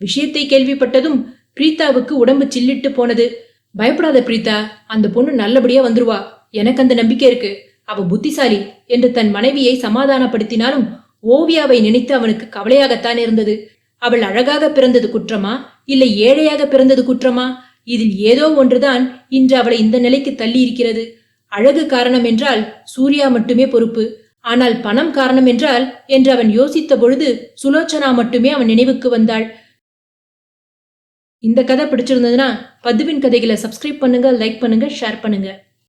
விஷயத்தை கேள்விப்பட்டதும் பிரீதாவுக்கு உடம்பு சில்லிட்டு போனது. பயப்படாத பிரீதா, அந்த பொண்ணு நல்லபடியா வந்துருவா, எனக்கு அந்த நம்பிக்கை இருக்கு, அவ புத்திசாலி என்று தன் மனைவியை சமாதானப்படுத்தினாலும் ஓவியாவை நினைத்து அவனுக்கு கவலையாகத்தான் இருந்தது. அவள் அழகாக பிறந்தது குற்றமா, இல்லை ஏழையாக பிறந்தது குற்றமா? இதில் ஏதோ ஒன்றுதான் இன்று அவளை இந்த நிலைக்கு தள்ளி இருக்கிறது. அழகு காரணம் என்றால் சூர்யா மட்டுமே பொறுப்பு, ஆனால் பணம் காரணம் என்றால் என்று அவன் யோசித்த பொழுது சுலோச்சனா மட்டுமே அவன் நினைவுக்கு வந்தாள். இந்த கதை பிடிச்சிருந்ததுன்னா பத்துவின் கதைகளை சப்ஸ்கிரைப் பண்ணுங்க, லைக் பண்ணுங்க, ஷேர் பண்ணுங்க.